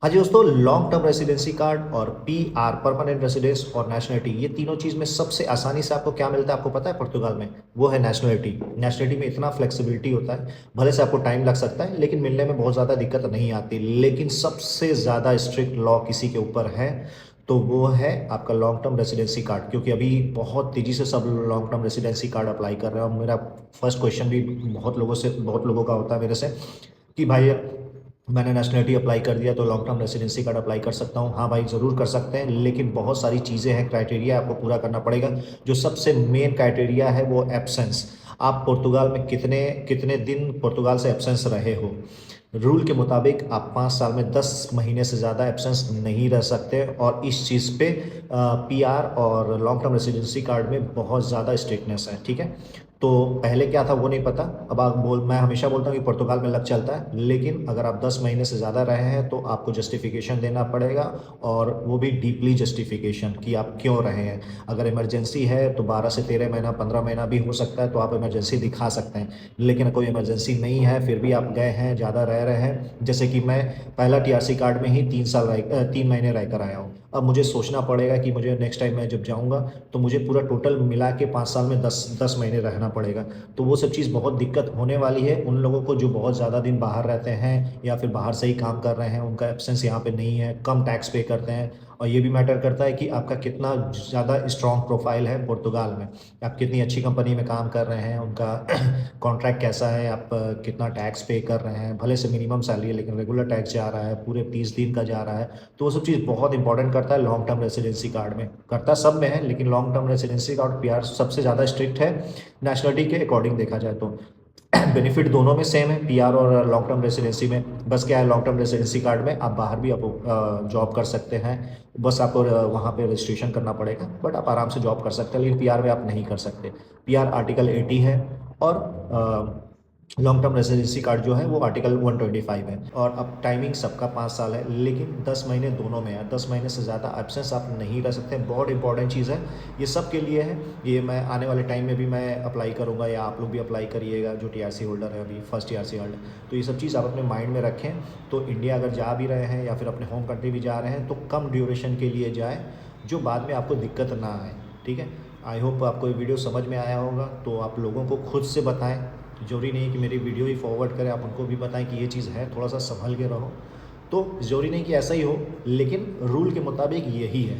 हाँ जी दोस्तों, long term residency card और पीआर परमानेंट रेसिडेंस और नेशनलिटी, ये तीनों चीज़ में सबसे आसानी से आपको क्या मिलता है आपको पता है पुर्तगाल में? वो है नेशनलिटी। नेशनलिटी में इतना फ्लेक्सिबिलिटी होता है, भले से आपको टाइम लग सकता है लेकिन मिलने में बहुत ज़्यादा दिक्कत नहीं आती। लेकिन सबसे ज़्यादा स्ट्रिक्ट लॉ किसी के ऊपर है तो वो है आपका लॉन्ग टर्म रेसिडेंसी कार्ड, क्योंकि अभी बहुत तेज़ी से सब long term residency card apply कर रहे हैं। और मेरा फर्स्ट क्वेश्चन भी बहुत लोगों का होता है मेरे से कि भाई मैंने नेशनलिटी अप्लाई कर दिया तो long term residency card apply कर सकता हूँ? हाँ भाई, ज़रूर कर सकते हैं, लेकिन बहुत सारी चीज़ें हैं, क्राइटेरिया आपको पूरा करना पड़ेगा। जो सबसे मेन क्राइटेरिया है वो एब्सेंस। आप पुर्तगाल में कितने कितने दिन पुर्तगाल से एब्सेंस रहे हो। रूल के मुताबिक आप 5 साल में 10 महीने से ज़्यादा एब्सेंस नहीं रह सकते, और इस चीज़ पे पीआर और लॉन्ग टर्म रेसिडेंसी कार्ड में बहुत ज़्यादा स्ट्रिक्टनेस है। ठीक है, तो पहले क्या था वो नहीं पता। अब आप मैं हमेशा बोलता हूँ कि पुर्तगाल में लग चलता है, लेकिन अगर आप 10 महीने से ज़्यादा रहे हैं तो आपको जस्टिफिकेशन देना पड़ेगा, और वो भी डीपली जस्टिफिकेशन कि आप क्यों रहे हैं। अगर इमरजेंसी है तो 12 से 13 महीना 15 महीना भी हो सकता है, तो आप इमरजेंसी दिखा सकते हैं। लेकिन कोई इमरजेंसी नहीं है फिर भी आप गए हैं, ज़्यादा रह रहे हैं, जैसे कि मैं पहला टीआरसी कार्ड में ही 3 महीने रह कर आया हूँ। अब मुझे सोचना पड़ेगा कि मुझे नेक्स्ट टाइम मैं जब जाऊँगा तो मुझे पूरा टोटल मिला के 5 साल में 10 महीने रहना पड़ेगा। तो वो सब चीज़ बहुत दिक्कत होने वाली है उन लोगों को जो बहुत ज़्यादा दिन बाहर रहते हैं या फिर बाहर से ही काम कर रहे हैं, उनका एब्सेंस यहाँ पे नहीं है, कम टैक्स पे करते हैं। और ये भी मैटर करता है कि आपका कितना ज़्यादा स्ट्रॉन्ग प्रोफाइल है पुर्तगाल में, आप कितनी अच्छी कंपनी में काम कर रहे हैं, उनका कॉन्ट्रैक्ट कैसा है, आप कितना टैक्स पे कर रहे हैं। भले से मिनिमम सैलरी है लेकिन रेगुलर टैक्स जा रहा है, पूरे 30 दिन का जा रहा है। तो वो सब चीज़ बहुत इंपॉर्टेंट करता है लॉन्ग टर्म रेसिडेंसी कार्ड में, करता सब में है लेकिन long term residency card PR सबसे ज़्यादा स्ट्रिक्ट है नेशनलिटी के अकॉर्डिंग देखा जाए तो। बेनिफिट दोनों में सेम है, पीआर और लॉन्ग टर्म रेसिडेंसी में। बस क्या है, लॉन्ग टर्म रेसिडेंसी कार्ड में आप बाहर भी आप जॉब कर सकते हैं, बस आपको वहाँ पे रजिस्ट्रेशन करना पड़ेगा, बट आप आराम से जॉब कर सकते हैं। लेकिन पीआर में आप नहीं कर सकते। पीआर आर्टिकल 80 है, और लॉन्ग टर्म रेसिडेंसी कार्ड जो है वो आर्टिकल 125 है। और अब टाइमिंग सबका 5 साल है, लेकिन 10 महीने दोनों में है। 10 महीने से ज़्यादा एब्सेंस आप नहीं रह सकते, बहुत इंपॉर्टेंट चीज़ है। ये सब के लिए है, ये मैं आने वाले टाइम में भी मैं अप्लाई करूँगा, या आप लोग भी अप्लाई करिएगा जो टीआरसी होल्डर है, अभी फर्स्ट टीआरसी होल्डर। तो ये सब चीज़ आप अपने माइंड में रखें। तो इंडिया अगर जा भी रहे हैं या फिर अपने होम कंट्री भी जा रहे हैं तो कम ड्यूरेशन के लिए जाएँ, जो बाद में आपको दिक्कत ना आए। ठीक है, आई होप आपको ये वीडियो समझ में आया होगा। तो आप लोगों को खुद से बताएं, ज़रूरी नहीं कि मेरी वीडियो ही फॉरवर्ड करें, आप उनको भी बताएं कि ये चीज़ है, थोड़ा सा संभल के रहो। तो ज़रूरी नहीं कि ऐसा ही हो, लेकिन रूल के मुताबिक यही है।